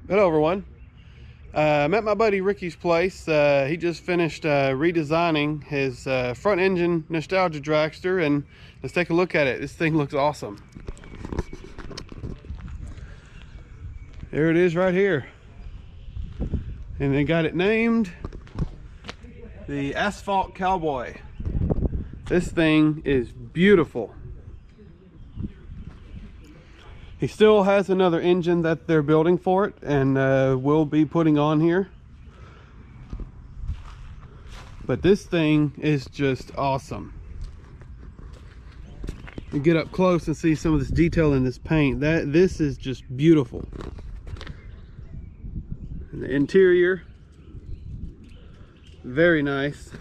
Hello everyone. I'm at my buddy Ricky's place. He just finished redesigning his front engine nostalgia dragster, and let's take a look at it. This thing looks awesome. There it is right here. And they got it named the Asphalt Cowboy. This thing is beautiful. He still has another engine that they're building for it, and we'll be putting on here. But this thing is just awesome. You get up close and see some of this detail in this paint. This is just beautiful. And the interior, very nice.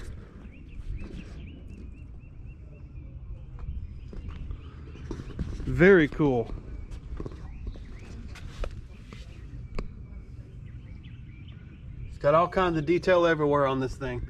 Very cool. Got all kinds of detail everywhere on this thing.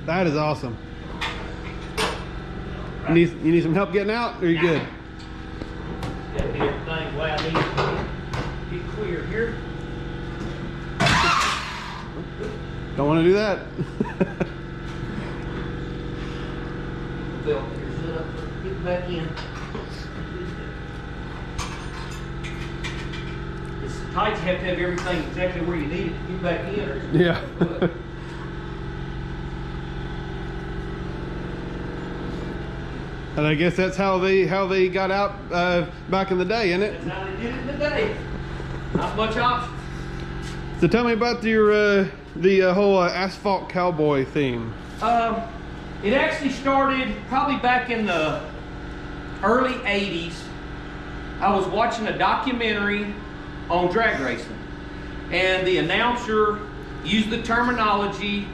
That is awesome. You need some help getting out, or are you good? Got everything way I need to get clear here. Don't want to do that. Bill, you're set up. Get back in. It's tight. You have to have everything exactly where you need it to get back in. Or Yeah. And I guess that's how they got out back in the day, isn't it? That's how they did it in the day. Not much options. So tell me about your the whole Asphalt Cowboy theme. It actually started probably back in the early 80s. I was watching a documentary on drag racing, and the announcer used the terminology,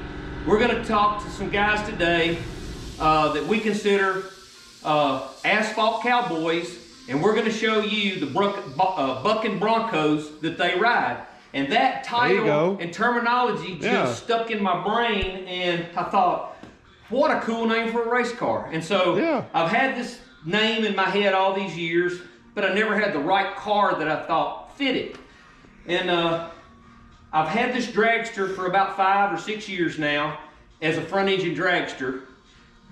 we're going to talk to some guys today that we consider asphalt cowboys, and we're going to show you the bucking broncos that they ride. And that title and terminology just stuck in my brain, and I thought, what a cool name for a race car. And so I've had this name in my head all these years, but I never had the right car that I thought fit it. And I've had this dragster for about 5 or 6 years now as a front engine dragster,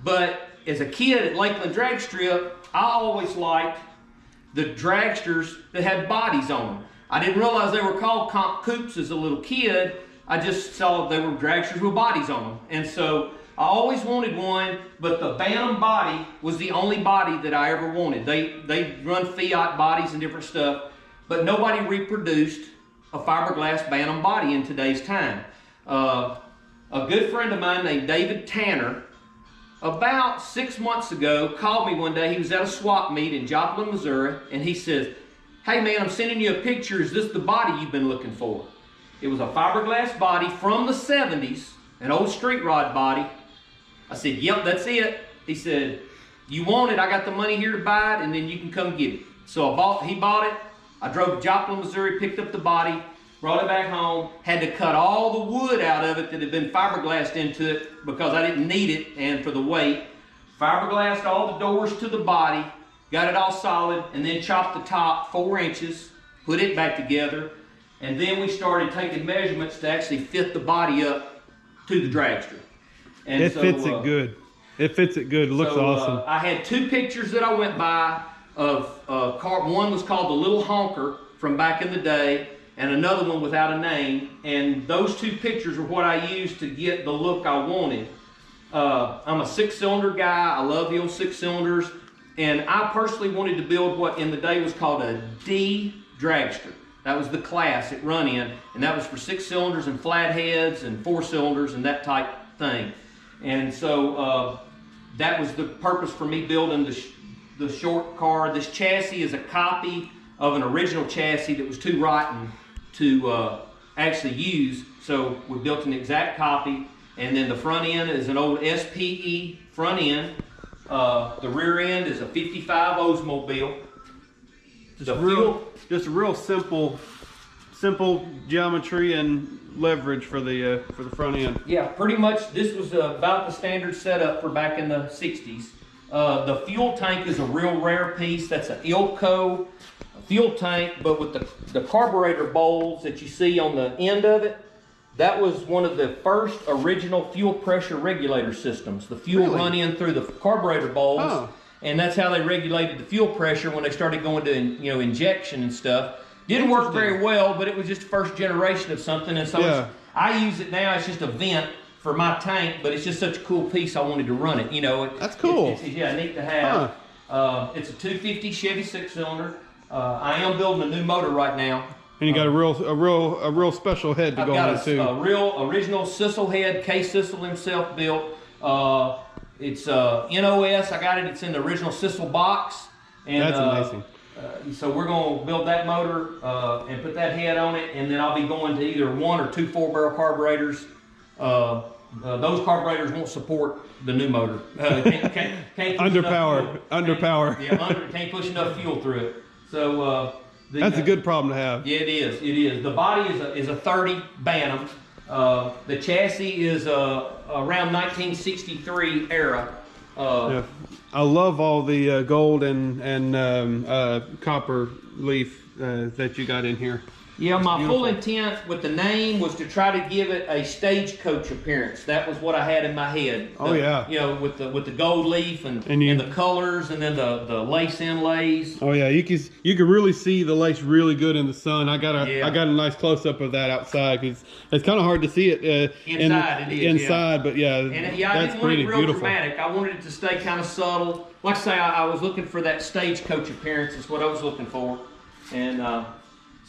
but as a kid at Lakeland Drag Strip, I always liked the dragsters that had bodies on them. I didn't realize they were called comp coupes as a little kid. I just saw they were dragsters with bodies on them. And so I always wanted one, but the Bantam body was the only body that I ever wanted. They run Fiat bodies and different stuff, but nobody reproduced a fiberglass Bantam body in today's time. A good friend of mine named David Tanner, about 6 months ago, called me one day. He was at a swap meet in Joplin, Missouri, and he says, "Hey man, I'm sending you a picture. Is this the body you've been looking for?" It was a fiberglass body from the 70s, an old street rod body. I said, "Yep, that's it." He said, "You want it? I got the money here to buy it, and then you can come get it." So he bought it. I drove to Joplin, Missouri, picked up the body, brought it back home, had to cut all the wood out of it that had been fiberglassed into it because I didn't need it and for the weight. Fiberglassed all the doors to the body, got it all solid, and then chopped the top 4 inches, put it back together, And then we started taking measurements to actually fit the body up to the dragster. And it fits it good. It fits it good. It looks awesome. I had 2 pictures that I went by of car. One was called the Little Honker from back in the day, and another one without a name. And those 2 pictures were what I used to get the look I wanted. I'm a 6-cylinder guy. I love the old 6-cylinders. And I personally wanted to build what in the day was called a D Dragster. That was the class it run in. And that was for 6 cylinders and flat heads and 4 cylinders and that type thing. And so that was the purpose for me building the short car. This chassis is a copy of an original chassis that was too rotten to actually use. So we built an exact copy. And then the front end is an old SPE front end. The rear end is a 55 Oldsmobile. Just a real simple geometry and leverage for the front end. Yeah, pretty much. This was about the standard setup for back in the 60s. The fuel tank is a real rare piece. That's an Ilco fuel tank, but with the carburetor bowls that you see on the end of it, that was one of the first original fuel pressure regulator systems. The fuel run in through the carburetor bowls, and that's how they regulated the fuel pressure when they started going to injection and stuff. Didn't work very well, but it was just the first generation of something, and so I use it now. It's just a vent for my tank, but it's just such a cool piece. I wanted to run it. That's cool. It's neat to have. It's a 250 Chevy 6-cylinder. I am building a new motor right now. And you got a real special head to go on it too. A real original Sissel head. K. Sissel himself built. It's NOS. I got it. It's in the original Sissel box. And, that's amazing. So we're going to build that motor and put that head on it, and then I'll be going to either 1 or 2 4-barrel carburetors. Those carburetors won't support the new motor. Can't underpower. Can't push enough fuel through it. So that's a good problem to have. Yeah, it is. It is. The body is a 30 Bantam. The chassis is around 1963 era. I love all the gold and copper leaf that you got in here. Yeah, my full intent with the name was to try to give it a stagecoach appearance. That was what I had in my head. With the gold leaf and the colors, and then the lace inlays. Oh yeah, you can really see the lace really good in the sun. I got a nice close up of that outside because it's kind of hard to see it inside. But that's pretty beautiful. Dramatic. I wanted it to stay kind of subtle. Like I say, I was looking for that stagecoach appearance. Is what I was looking for, and.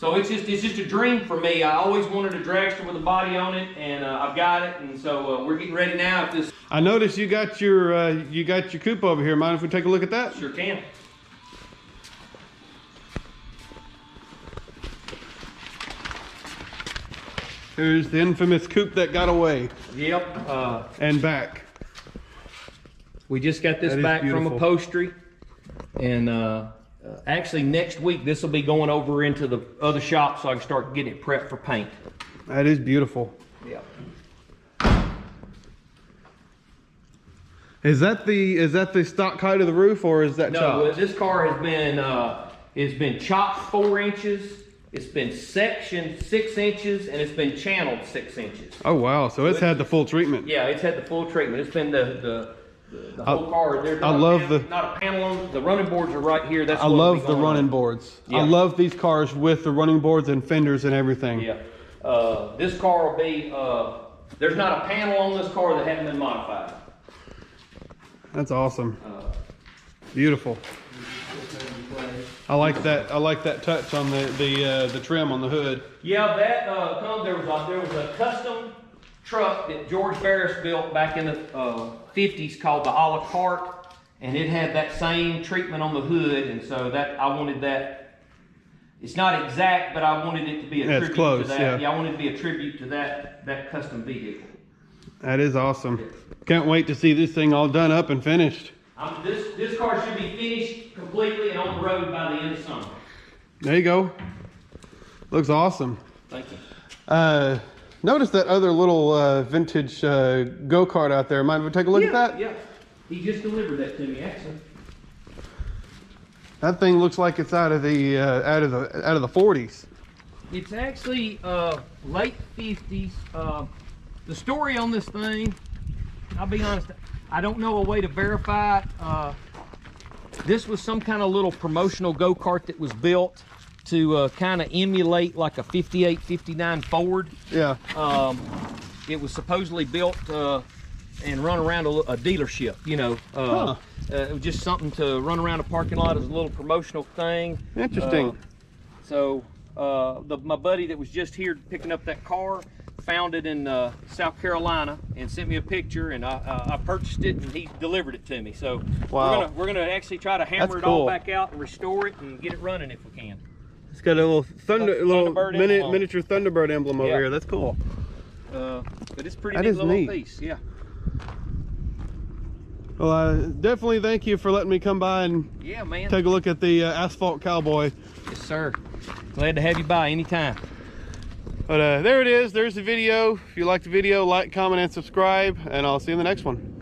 So it's just a dream for me. I always wanted a dragster with a body on it, and I've got it. And so we're getting ready now. I noticed you got your coupe over here. Mind if we take a look at that? Sure can. Here's the infamous coupe that got away. Yep. And back. We just got this back from upholstery, and. Actually, next week, this will be going over into the other shop so I can start getting it prepped for paint. That is beautiful. Yeah. Is that the stock height of the roof, or is that chopped? No, this car has been chopped 4 inches. It's been sectioned 6 inches, and it's been channeled 6 inches. Oh wow! So it's had the full treatment. Yeah, it's had the full treatment. It's been the whole car. There's not a panel on the running boards are right here. That's I love the running boards. Yeah. I love these cars with the running boards and fenders and everything. Yeah. This car will be. There's not a panel on this car that hasn't been modified. That's awesome. Beautiful. I like that. I like that touch on the trim on the hood. Yeah, that there was a custom truck that George Barris built back in the 50s called the a la carte, and it had that same treatment on the hood, and so that I wanted that. It's not exact, but I wanted it to be a tribute to that. Yeah, I wanted it to be a tribute to that custom vehicle. That is awesome. Can't wait to see this thing all done up and finished. This car should be finished completely and on the road by the end of summer. There you go. Looks awesome. Thank you. Notice that other little vintage go-kart out there. Mind if we take a look at that? Yeah. He just delivered that to me, actually. That thing looks like it's out of the 40s. It's actually late 50s. The story on this thing, I'll be honest, I don't know a way to verify it. This was some kind of little promotional go-kart that was built to kind of emulate like a 58, 59 Ford. Yeah. It was supposedly built and run around a dealership, you know. It was just something to run around a parking lot as a little promotional thing. Interesting. So my buddy that was just here picking up that car found it in South Carolina and sent me a picture, and I purchased it and he delivered it to me. So wow. we're gonna actually try to hammer it all back out and restore it and get it running if we can. It's got a little miniature Thunderbird emblem over here. That's cool. But it's pretty neat little piece. Yeah. Well, I definitely thank you for letting me come by and take a look at the Asphalt Cowboy. Yes, sir. Glad to have you by anytime. But there it is. There's the video. If you like the video, like, comment, and subscribe, and I'll see you in the next one.